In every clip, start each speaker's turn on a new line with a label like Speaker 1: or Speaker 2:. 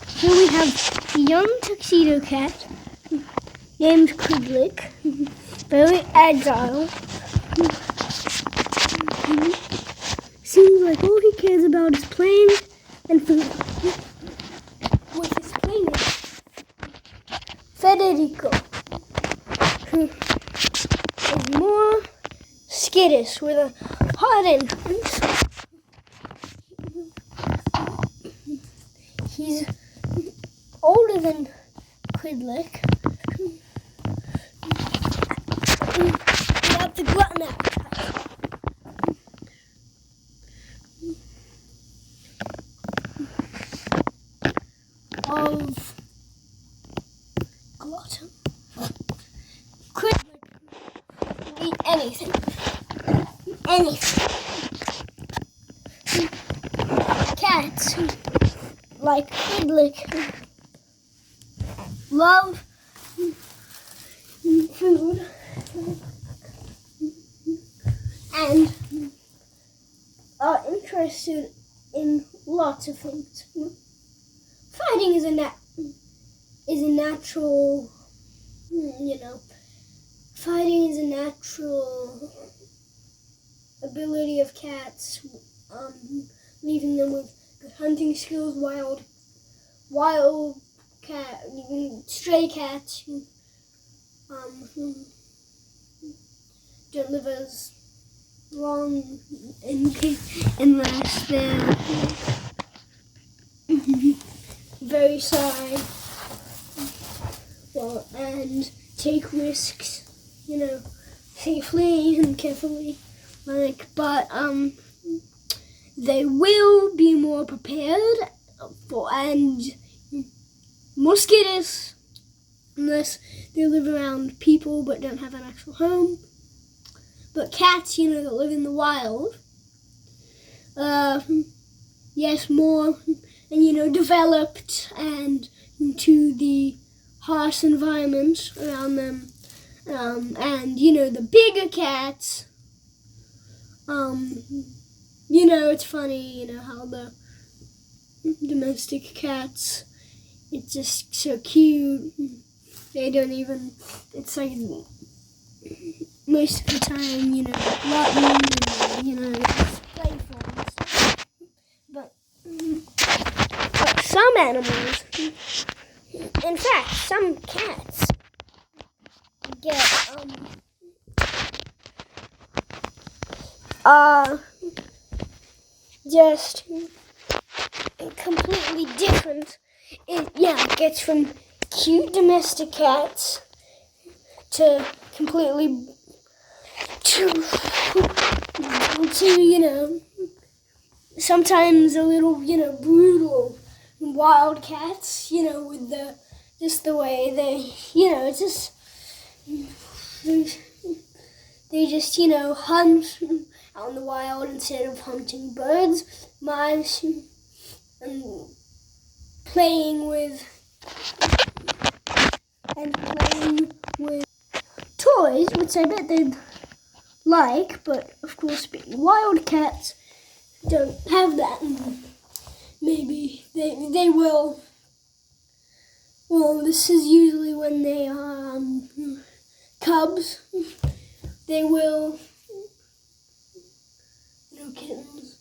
Speaker 1: Here we have a young tuxedo cat named Quidlick, very agile. Seems like all he cares about is playing and food. With his playmate, Federico, who is more skittish with a hard entrance. He's older than Quidlick. Without the glutton appetite. Of glutton. Quidlick can eat anything. Anything. Cats, like Quidlick, love food and are interested in lots of things. Fighting is a natural, fighting is a natural ability of cats, leaving them with good hunting skills. Wild cat, stray cats don't live as long unless they're very shy, and take risks, safely and carefully. But they will be more prepared and more skittish unless they live around people but don't have an actual home. But cats, that live in the wild, yes, more, and developed and into the harsh environment around them, and the bigger cats, it's funny, how the domestic cats, it's just so cute. They don't even, it's like most of the time, glutton and, playful and stuff. But some animals, in fact, some cats get, just completely different. It gets from cute domestic cats to completely to sometimes a little, brutal wild cats, with the way they, it's just, they just, hunt out in the wild instead of hunting birds, mice, and playing with toys, which I bet they'd like, but of course being wild cats don't have that, and maybe they will. Well, this is usually when they are cubs. They will, kittens.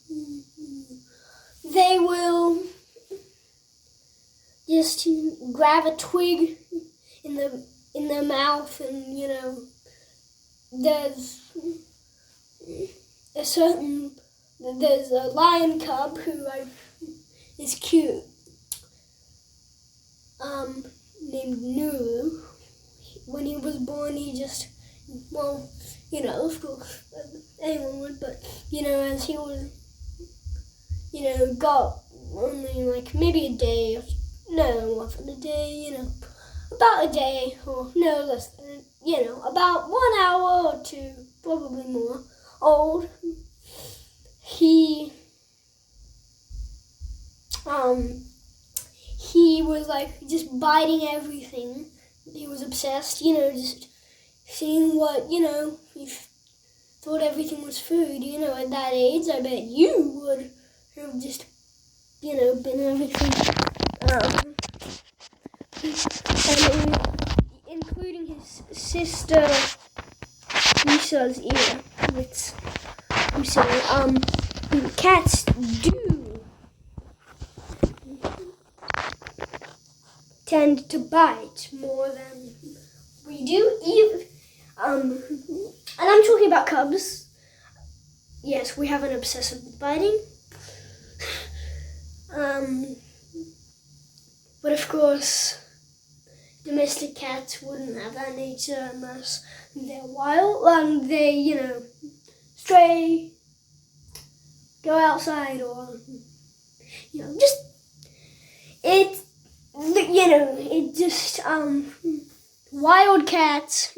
Speaker 1: They will just grab a twig in their mouth, and there's a lion cub who is cute, named Nuru. When he was born, he just, of course, anyone would, but, as he was, got only, maybe a day, more than a day, about a day, or no less than, about 1 hour or two, probably more, old, he was, just biting everything. He was obsessed, just seeing what, he thought everything was food, at that age. I bet you would have just, been everything. Mr. Lisa's ear. It's, I'm saying, cats do tend to bite more than we do. Even, and I'm talking about cubs. Yes, we have an obsessive with biting. But of course, domestic cats wouldn't have that nature unless they're wild. They, stray, go outside, or just it. It just wild cats.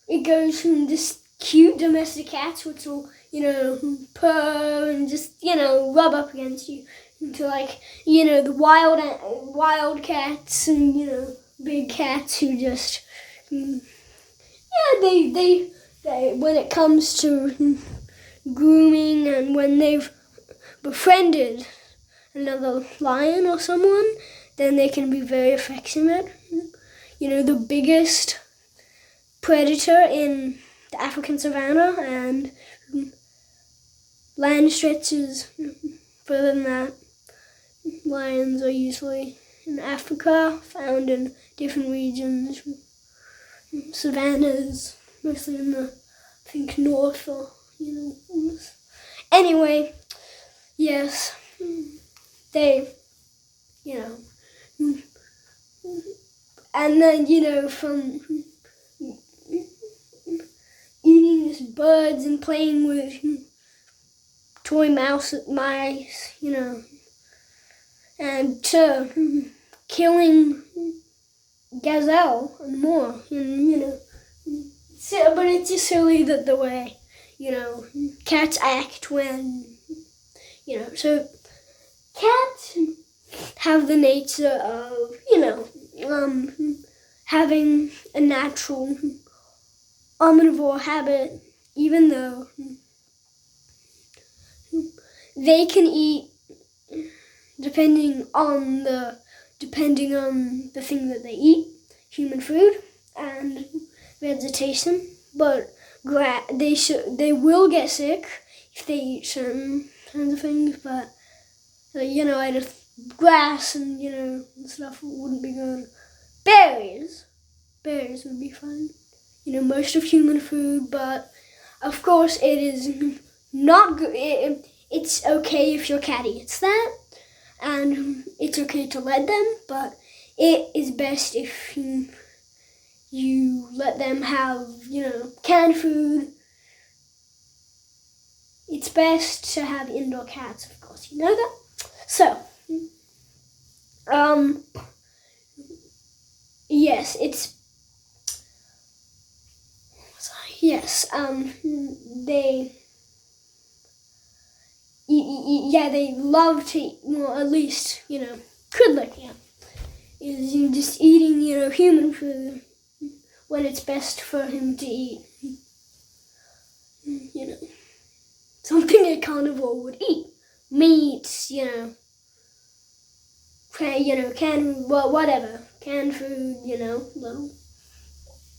Speaker 1: It goes from just cute domestic cats, which will purr and just rub up against you, to the wild cats and big cats who just they when it comes to grooming and when they've befriended another lion or someone, then they can be very affectionate. The biggest predator in the African savanna and land stretches further than that. Lions are usually in Africa, found in different regions, savannas, mostly in the, I think, north or, Anyway, yes, they, and then, from eating just birds and playing with toy mice, and to killing gazelle and more, but it's just silly that the way, cats act when, so cats have the nature of, having a natural omnivore habit, even though they can eat depending on the thing that they eat, human food and vegetation, but they will get sick if they eat certain kinds of things, but grass and stuff wouldn't be good. Berries would be fine. Most of human food, but of course it is not good. It's okay if your cat eats that, and it's okay to let them, but it is best if you let them have, canned food. It's best to have indoor cats, of course, you know that? So, yes, they love to eat, well, at least, could lick, is just eating, human food when it's best for him to eat, something a carnivore would eat. Meats, canned, well, whatever, canned food, little,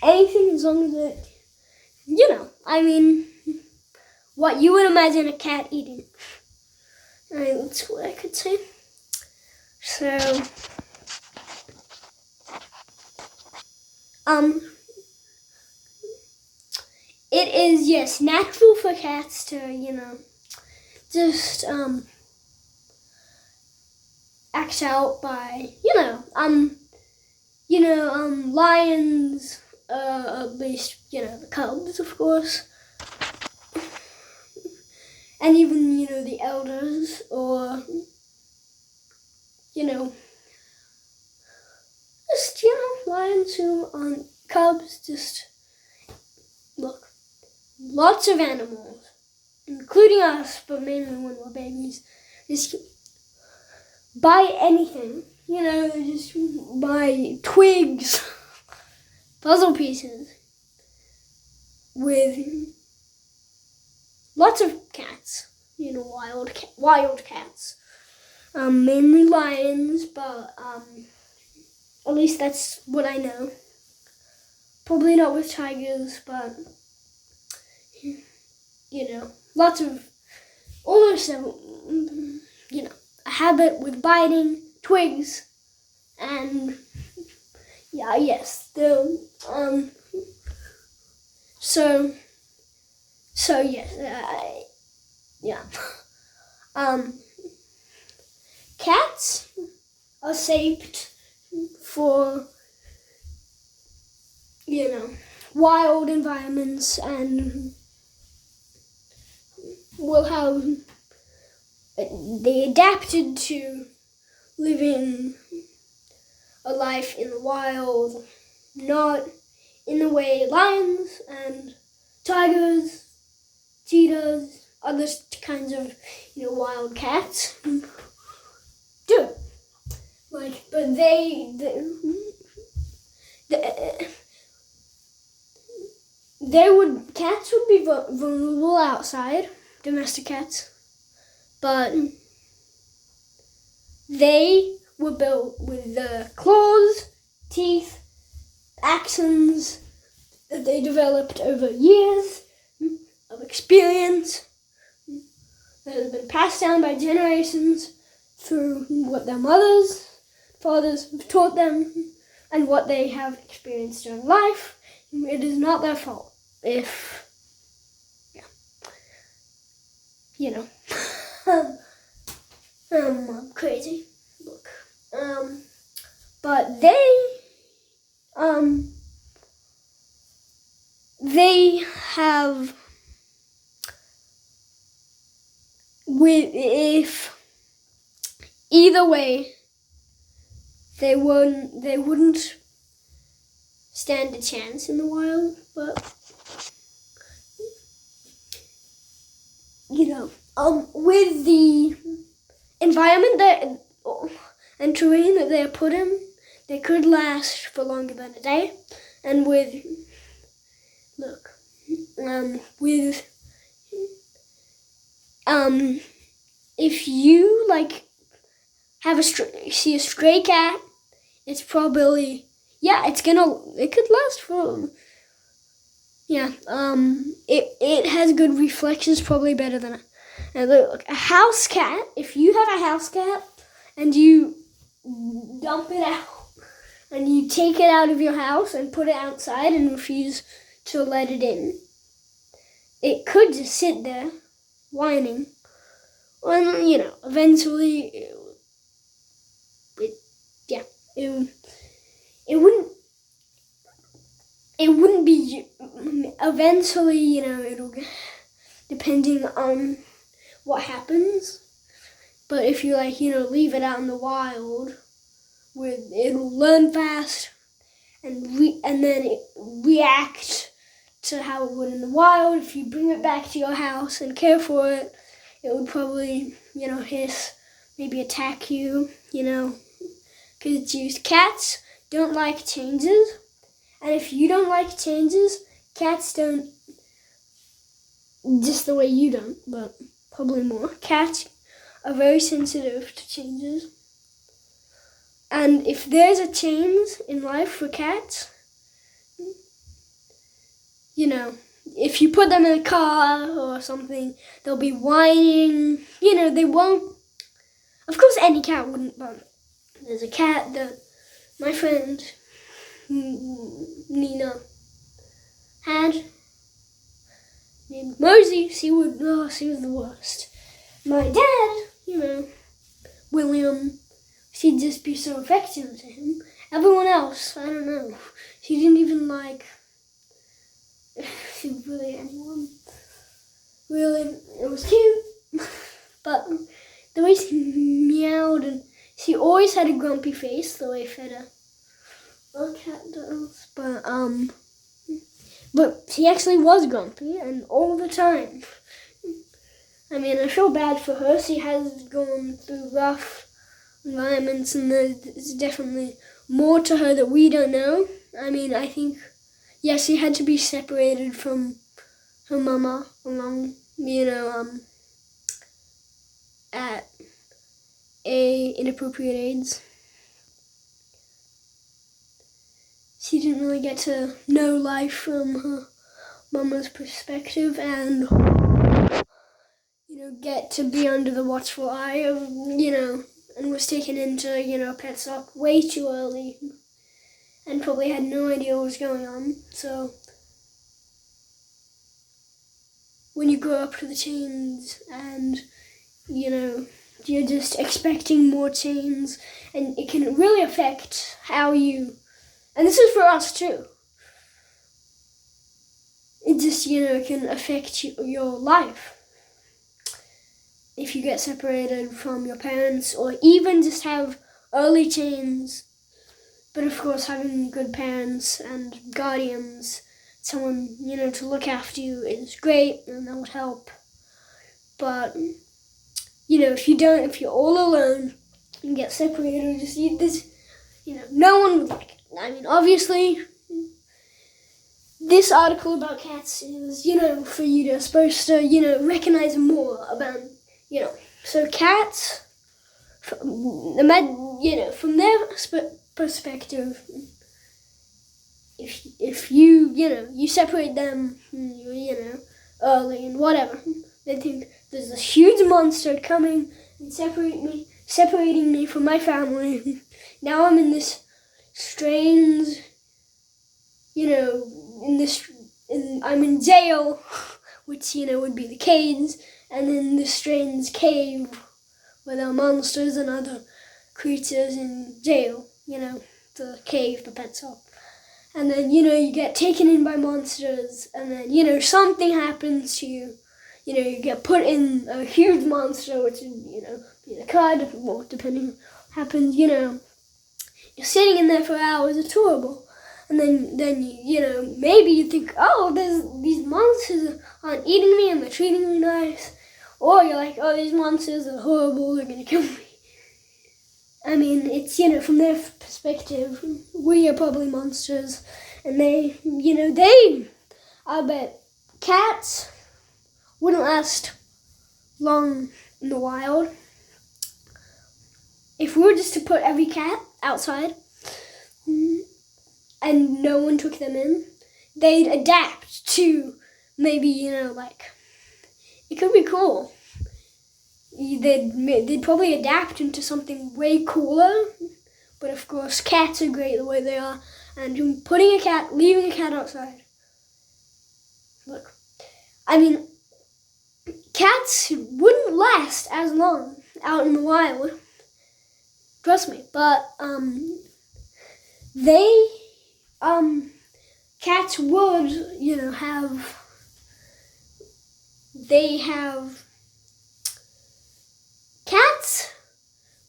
Speaker 1: anything as long as it, what you would imagine a cat eating. Alright, that's what I could say. So, it is, yes, natural for cats to, just, act out by, lions, at least, the cubs, of course, and even, the elders, or, just, lions who aren't cubs, just, look, lots of animals, including us, but mainly when we're babies, just buy anything, just buy twigs, puzzle pieces, with lots of cats, wild cats, mainly lions, but At least that's what I know. Probably not with tigers, but lots of almost a habit with biting twigs, and yes, so yes, cats are shaped for wild environments, and they adapted to living a life in the wild, not in the way lions and tigers, cheetahs, other kinds of wild cats do. But cats would be vulnerable outside, domestic cats, but they were built with the claws, teeth, axons that they developed over years of experience that has been passed down by generations through what their mothers, fathers have taught them, and what they have experienced in life. It is not their fault if, crazy. Look, but they have if either way they wouldn't stand a chance in the wild, but with the environment and terrain that they're put in, they could last for longer than a day. And if you see a stray cat, it's probably it could last for it has good reflexes, probably better than a house cat. If you have a house cat and you dump it out and you take it out of your house and put it outside and refuse to let it in, it could just sit there whining. And eventually it wouldn't be eventually, it'll, depending on what happens. But if you leave it out in the wild, it'll learn fast and then it react to how it would in the wild. If you bring it back to your house and care for it, it would probably hiss, maybe attack you, because it's used. Cats don't like changes, and if you don't like changes, cats don't, just the way you don't, but probably more. Cats are very sensitive to changes, and if there's a change in life for cats, if you put them in a car or something, they'll be whining. They won't. Of course, any cat wouldn't, but there's a cat that my friend Nina had named Mosey. She was the worst. My dad, William, she'd just be so affectionate to him. Everyone else, I don't know. She didn't even like really anyone. Really, it was cute, but the way she meowed, and she always had a grumpy face, the way Feta a cat does. But she actually was grumpy, and all the time. I mean, I feel bad for her. She has gone through rough environments, and there's definitely more to her that we don't know. I mean, I think, yes, she had to be separated from her mama along, at a inappropriate age. she didn't really get to know life from her mama's perspective and, get to be under the watchful eye of, and was taken into, pet shop way too early and probably had no idea what was going on. So when you grow up to the teens and, you're just expecting more teens, and it can really affect how you, and this is for us too, it just, can affect your life. If you get separated from your parents or even just have early teens, but of course having good parents and guardians, someone, to look after you is great and that would help. But, if you're all alone and get separated or just this, no one would like it. I mean, obviously, this article about cats is, for you to supposed to, recognize more about, so cats, from their perspective, if you separate them, early and whatever, they think there's this huge monster coming and separating me from my family. Now I'm in this strange, I'm in jail, which, would be the cage, and in this strange cave where there are monsters and other creatures in jail, the cave, the pet shop. And then, you get taken in by monsters, and then, something happens to you. You get put in a huge monster, which is, be the card, well, depending what happens, you're sitting in there for hours, it's horrible. And then maybe you think, oh, these monsters aren't eating me and they're treating me nice. Or you're like, oh, these monsters are horrible, they're going to kill me. I mean, it's, from their perspective, we are probably monsters. And I bet cats wouldn't last long in the wild. If we were just to put every cat outside and no one took them in, they'd adapt to maybe, it could be cool. They'd probably adapt into something way cooler, but of course cats are great the way they are, and leaving a cat outside. Look, I mean, cats wouldn't last as long out in the wild, trust me, but cats would, cats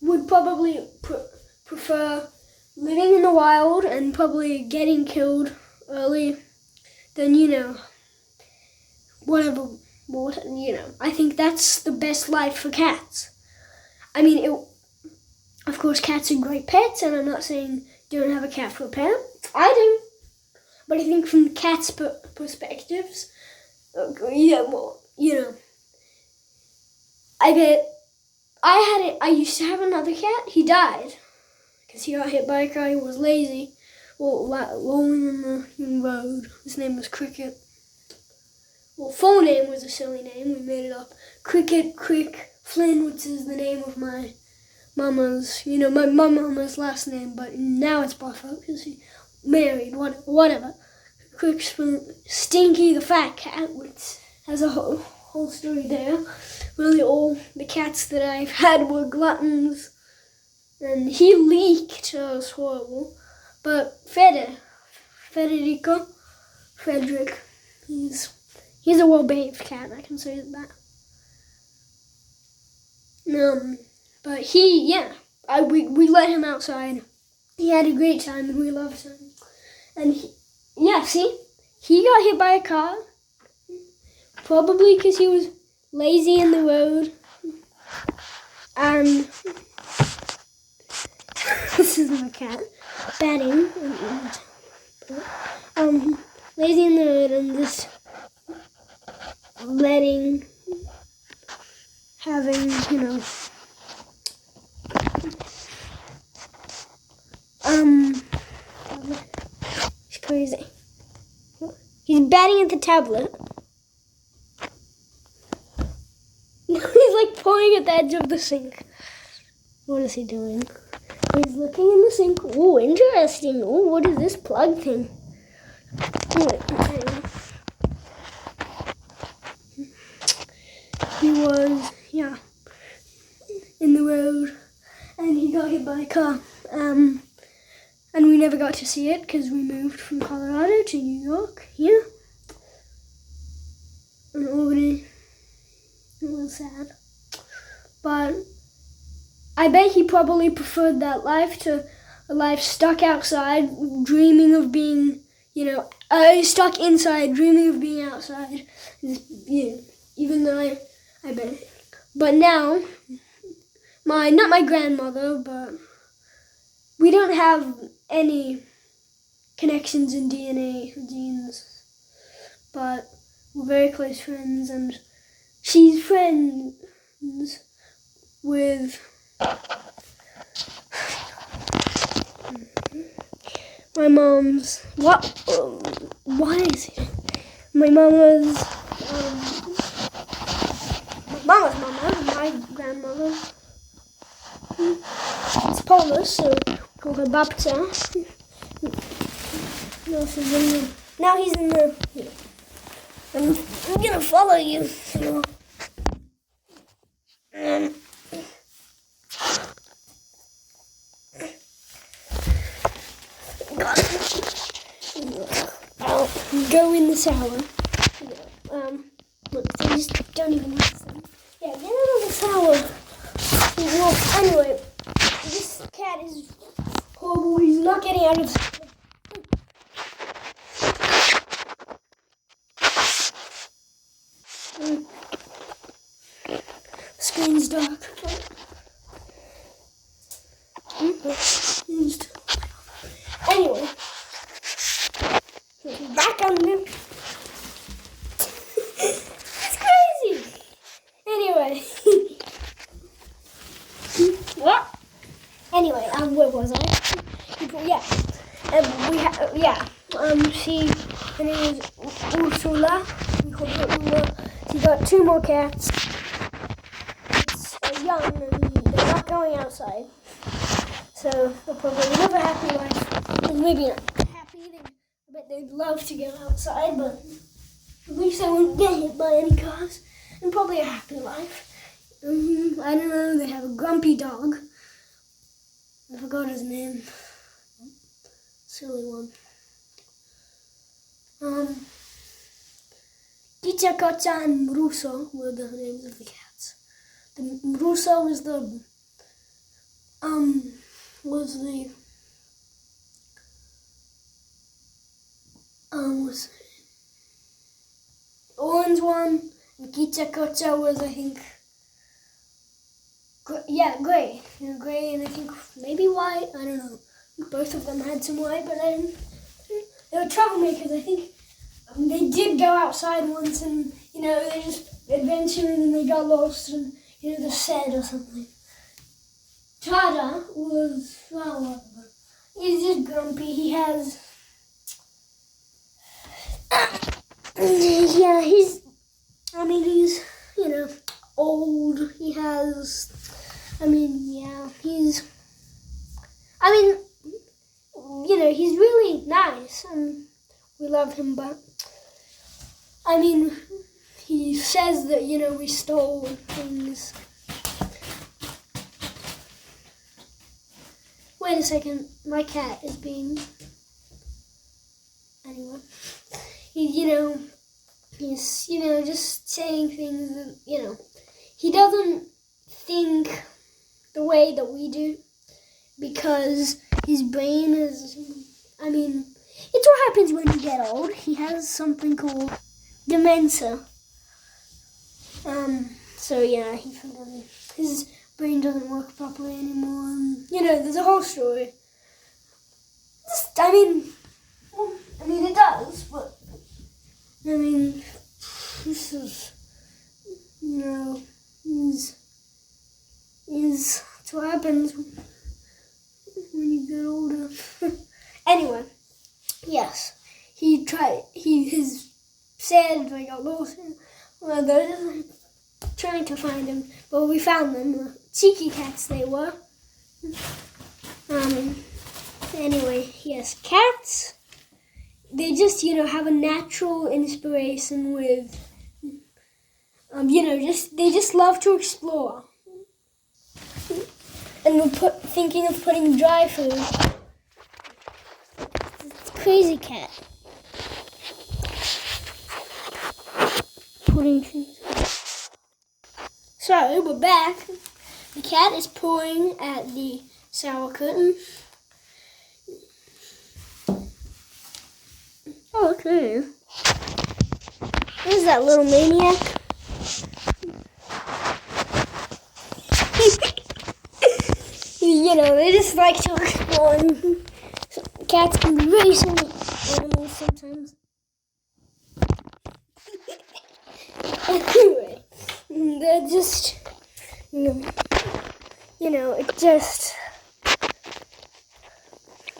Speaker 1: would probably prefer living in the wild and probably getting killed early than, whatever, I think that's the best life for cats. I mean, of course, cats are great pets, and I'm not saying don't have a cat for a pet. I do. But I think from cats' perspectives, I bet I used to have another cat. He died because he got hit by a car. He was lazy, rolling in the road. His name was Cricket. Well, full name was a silly name. We made it up. Cricket Crick Flynn, which is the name of my mama's, my mama's last name, but now it's Buffer because he married, whatever. Crick Stinky the fat cat, which has a whole story there. Really, all the cats that I've had were gluttons, and he leaked, so it was horrible. But Frederick, he's a well-behaved cat, I can say that. But we let him outside. He had a great time, and we loved him. And he got hit by a car, probably because he was lazy in the road. And this is my cat batting. Lazy in the road and just having, is he? He's batting at the tablet. He's like pouring at the edge of the sink. What is he doing? He's looking in the sink. Oh, interesting. Oh, what is this plug thing? He was, in the road, and he got hit by a car. And we never got to see it because we moved from Colorado to New York here. And Albany. It was sad. But I bet he probably preferred that life to a life stuck outside, dreaming of being, stuck inside, dreaming of being outside. Even though I bet. But now, not my grandmother, but we don't have any connections in DNA or genes. But we're very close friends, and she's friends with my mom's. Why is it? My mama's mama, my grandmother. It's Polish, so call her babcia. Now he's in the. I'm gonna follow you. So. I'll go in the shower. Look, they just don't even listen. Yeah, get out of the shower. Well, anyway, this cat is horrible. He's not getting out of the shower. Screen's dark. Anyway, back on him. It's crazy. Anyway, what? Anyway, where was I? Yeah, she, her name is Ursula. We call her Ula. She got 2 more cats. It's young and they're not going outside. So they'll probably live a happy life. And maybe not happy. I bet they'd love to go outside, but at least they won't get hit by any cars. And probably a happy life. I don't know. They have a grumpy dog. I forgot his name. Silly one. Tita, Katja, and Russo were the names of the cats. The Russo was the orange one. And Tita, Katja was, I think, gray. Gray and I think maybe white. I don't know. Both of them had some white, but they were troublemakers. I think they did go outside once and, they just adventured and they got lost and, they're sad or something. Tada was, he's just grumpy. He has, he's old. He has, he's really nice and we love him, but, he says that, we stole things. Wait a second, my cat is being, anyway, he's, just saying things that, he doesn't think the way that we do because his brain is, it's what happens when you get old. He has something called dementia. His brain doesn't work properly anymore. And, there's a whole story. It does, but, this is, is what happens when you get older. Anyway, yes, his said like a little, well, they're trying to find him, but we found them. Cheeky cats they were. Anyway, yes, cats. They just have a natural inspiration with they just love to explore. And we're thinking of putting dry food. It's a crazy cat. Putting things. So we're back. The cat is pulling at the shower curtain. Oh, okay. Where's that little maniac? They just like to explore. Cats can be really silly animals sometimes. Anyway, they're just,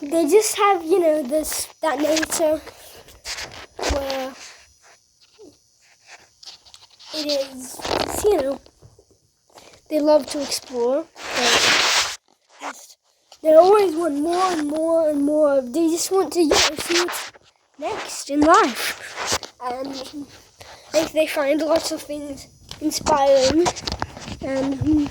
Speaker 1: they just have, that nature where it is, they love to explore. They always want more and more and more. They just want to, see what's next in life. And if they find lots of things inspiring and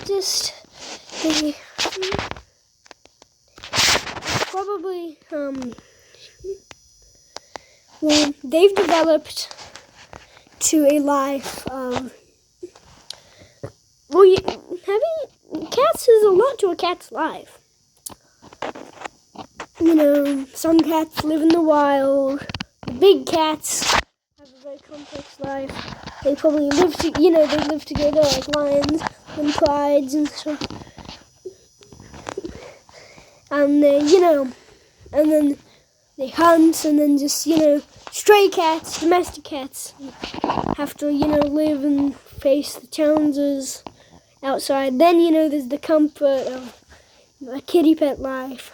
Speaker 1: just they probably they've developed to a life of having cats is a lot to a cat's life. Some cats live in the wild. The big cats have a very complex life. They probably live they live together like lions and prides and stuff. And and then they hunt, and then just, stray cats, domestic cats, have to, live and face the challenges outside. Then, there's the comfort of a kitty pet life.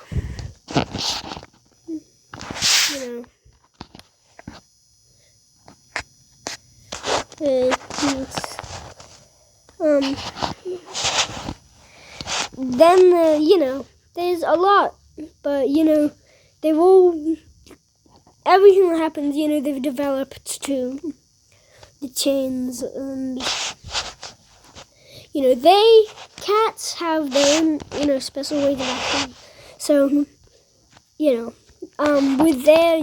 Speaker 1: Then, there's a lot, but, they've all, everything that happens, they've developed to the chains, and, cats have their own, special ways of acting. So, with they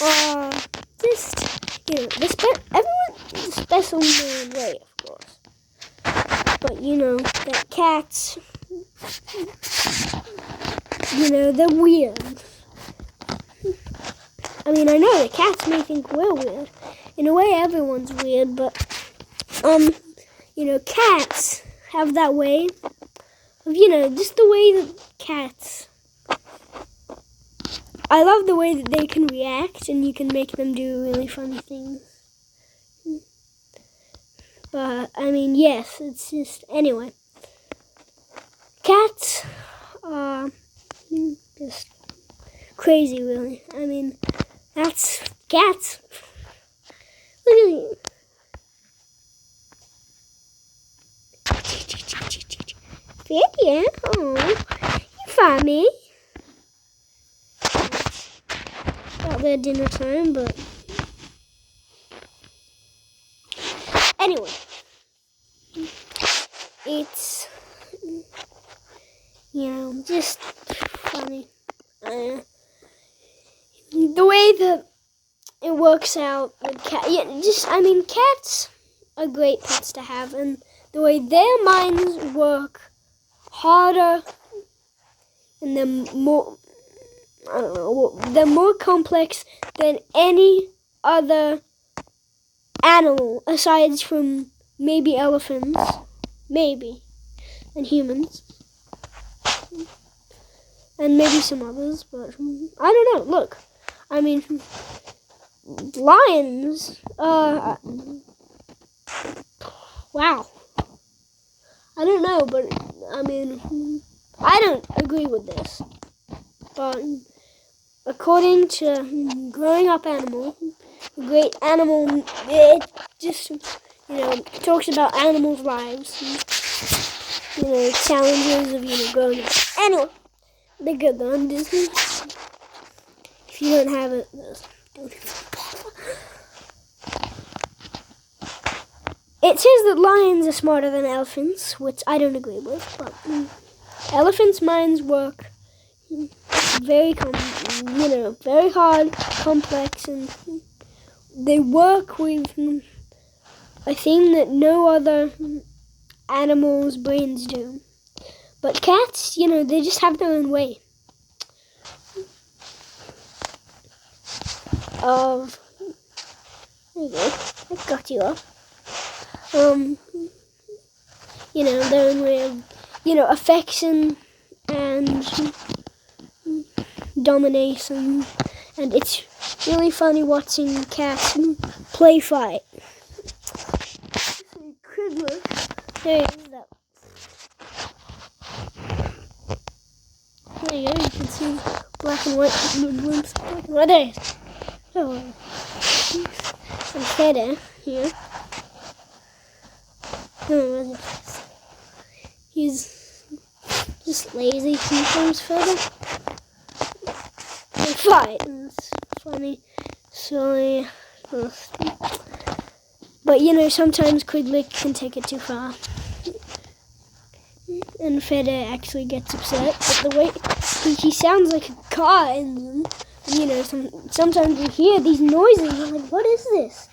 Speaker 1: are just, everyone's special in their own way, of course. But, that cats, they're weird. I mean, I know that cats may think we're weird. In a way, everyone's weird, but, cats have that way of, just the way that cats, I love the way that they can react, and you can make them do really funny things. But, I mean, yes, it's just, anyway. Cats are just crazy, really. I mean, that's cats. Look at you. Yeah, oh, you found me. About their dinner time, but anyway, it's just funny. The way that it works out with cats are great pets to have, and the way their minds work harder, and they're more, they're more complex than any other animal, aside from maybe elephants, and humans, and maybe some others, but I don't know. Look, I mean, lions, wow. I don't know, but I mean, I don't agree with this. But according to Growing Up Animal, a great animal, it just, talks about animals' lives, and, challenges of, growing up. Anyway, they're good though on Disney. If you don't have it, don't even bother. It says that lions are smarter than elephants, which I don't agree with, but elephants' minds work very very hard, complex, and they work with a thing that no other animals' brains do. But cats, they just have their own way of, there you go, I got you up. Their own way of, affection and domination, and it's really funny watching cats play fight. There you go, you can see black and white glimpse. What is? Oh, and Fede here. He's just lazy sometimes, Fede. And fight, and it's funny, silly. But sometimes Quidlick can take it too far. And Fede actually gets upset at the way he sounds like a car engine. And sometimes we hear these noises. We're like, what is this?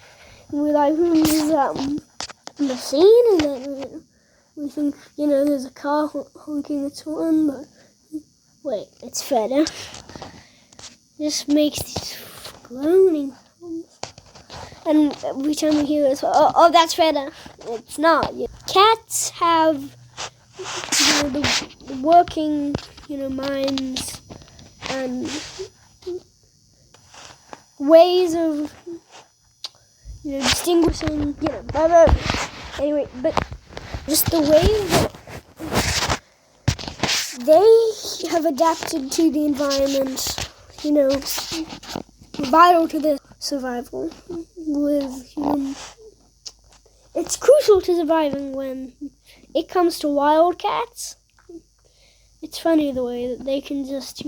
Speaker 1: And we're like, is that machine? And then we think, there's a car honking its horn, but wait, it's Fede. Just makes these groaning sounds. And every time we hear it, oh, that's Fede. It's not. Cats have the working, minds and ways of, distinguishing, anyway, but just the way that they have adapted to the environment, vital to their survival. It's crucial to surviving when it comes to wild cats. It's funny the way that they can just,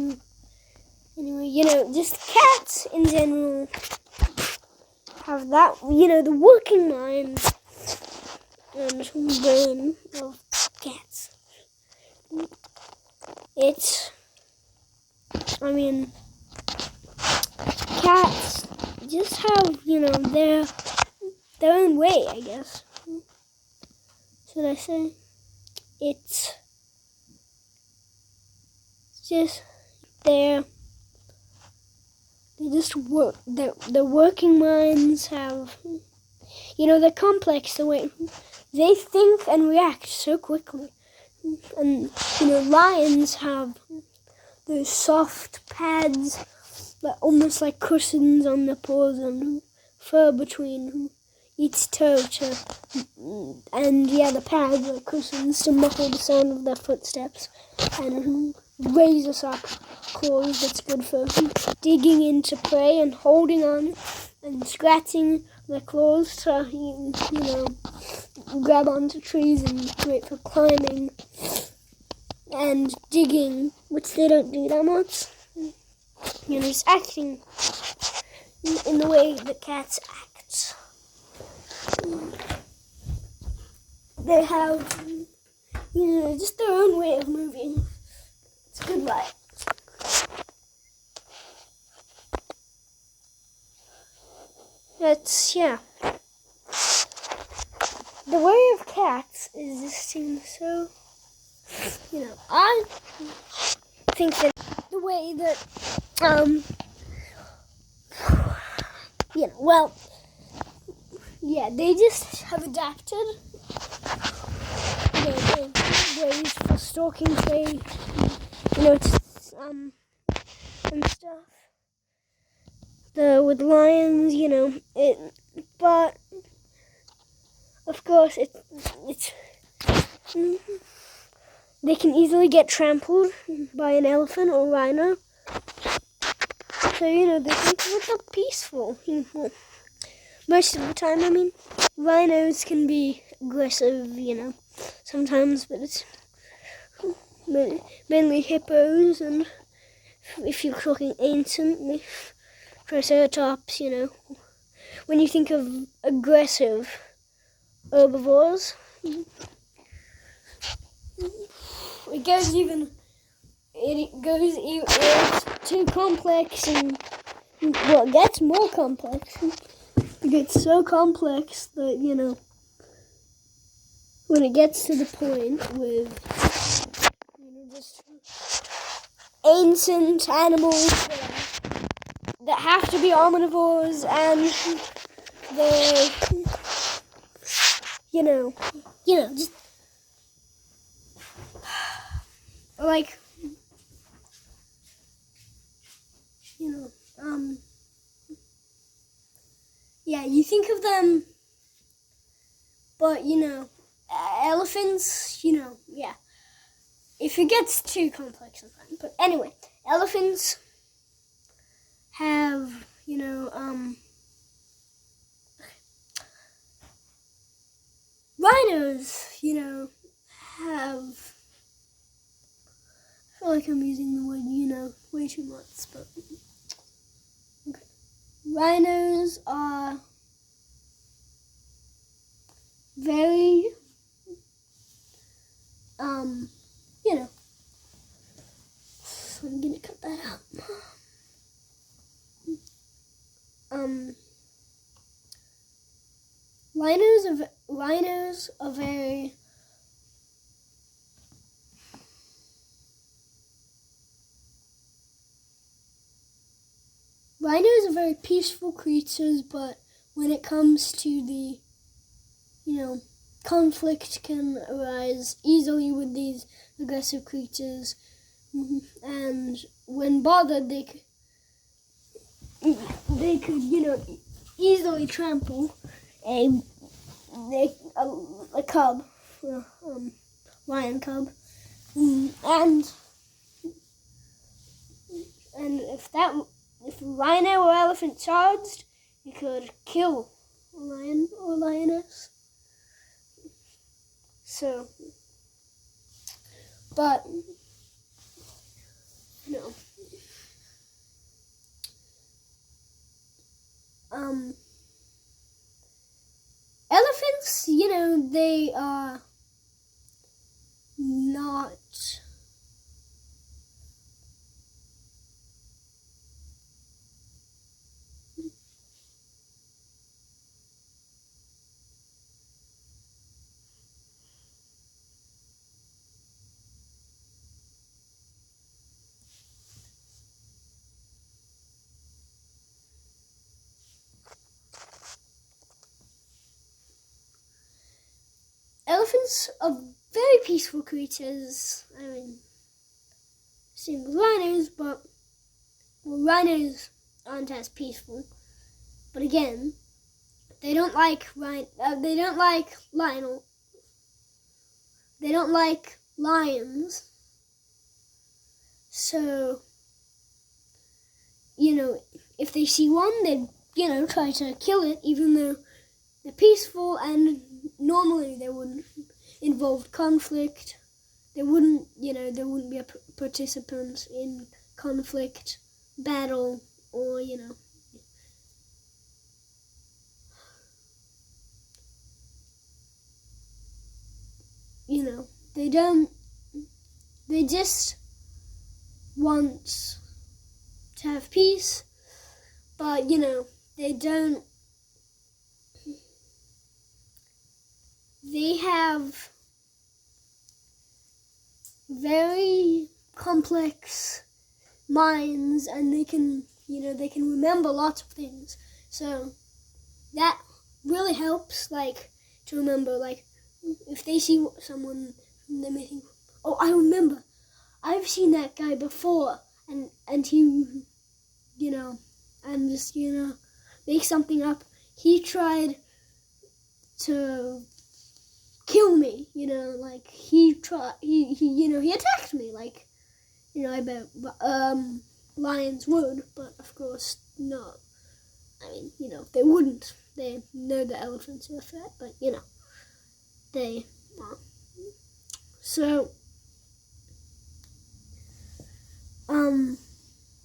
Speaker 1: just cats in general have that, the working mind and brain of cats. Cats just have, their own way, I guess. Should I say? It's just they just work. Their working minds have, they're complex the way they think and react so quickly. And, lions have those soft pads that almost like cushions on their paws and fur between each toe and the pads are cushions to muffle the sound of their footsteps, and razor-sharp claws that's good for digging into prey and holding on and scratching their claws to, grab onto trees and great for climbing and digging, which they don't do that much. Just acting in the way that cats act. They have, just their own way of moving. It's good life. That's, the way of cats is just seems so, I think that the way that, they just have adapted their ways for stalking prey, and stuff. with lions, but of course it's they can easily get trampled by an elephant or rhino. So, they think it's peaceful. Most of the time, I mean. Rhinos can be aggressive, sometimes, but it's mainly hippos, and if you're talking ancient, Triceratops, When you think of aggressive herbivores, it's too complex, and it gets more complex. It gets so complex that, when it gets to the point with, just ancient animals that have to be omnivores, and they, just like, yeah, you think of them, but, elephants, yeah. If it gets too complex sometimes. But anyway, elephants have, rhinos, have, I feel like I'm using the word, way too much, but, okay. Rhinos are very, so I'm gonna cut that out. Rhinos are very peaceful creatures, but when it comes to the, conflict can arise easily with these aggressive creatures, and when bothered, they could, easily trample a cub, lion cub, and if a rhino or elephant charged, it could kill a lion or lioness. So, but, elephants, they are not elephants are very peaceful creatures. I mean, same with rhinos, but rhinos aren't as peaceful. But again, they don't like they don't like lions. So, if they see one, they try to kill it, even though they're peaceful, and normally they wouldn't involve conflict. They wouldn't, there wouldn't be a participant in conflict, battle, or, they just want to have peace, but, they have very complex minds, and they can remember lots of things. So that really helps, to remember, if they see someone, they may think, oh, I remember, I've seen that guy before, and he, and just, make something up. He tried to kill me, like he attacked me, like, I bet lions would, but of course not. I mean, they wouldn't. They know that elephants are a threat, but they are. So,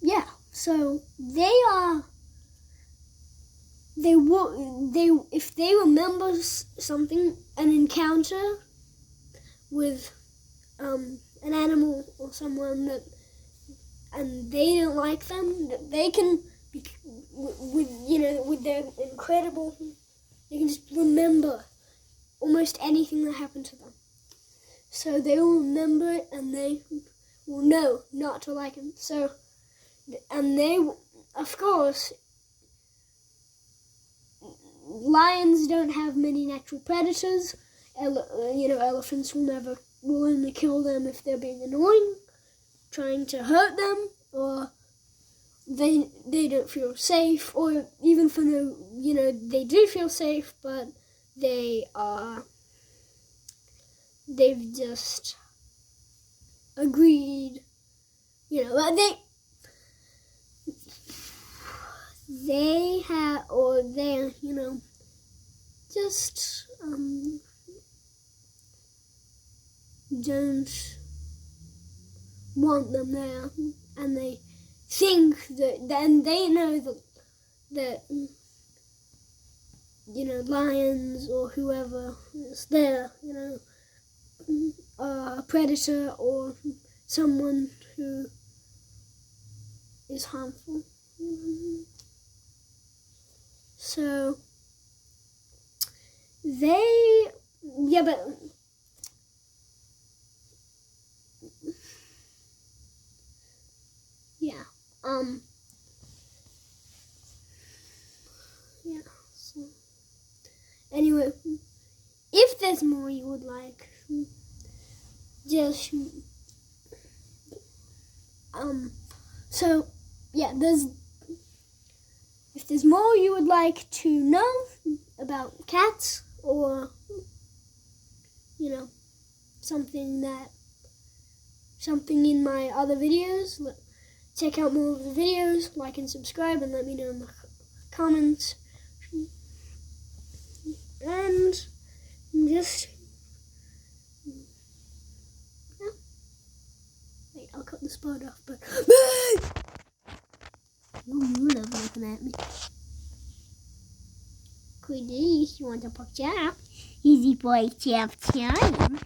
Speaker 1: yeah. So if they remember something, an encounter with an animal or someone and they don't like them, they can with their incredible, they can just remember almost anything that happened to them. So they will remember it, and they will know not to like him. So, and they, of course, lions don't have many natural predators. Elephants will only kill them if they're being annoying, trying to hurt them, or they don't feel safe, or even for they do feel safe, but they've just agreed, they have, or they're, just don't want them there, and they think that, then they know that lions or whoever is there, a predator or someone who is harmful. So so anyway, if there's more you would like, just if there's more you would like to know about cats, or something in my other videos, check out more of the videos, like and subscribe, and let me know in the comments. And just, wait, I'll cut this part off, but you love looking at me. Cool, you want to pop up? Easy boy, chap time.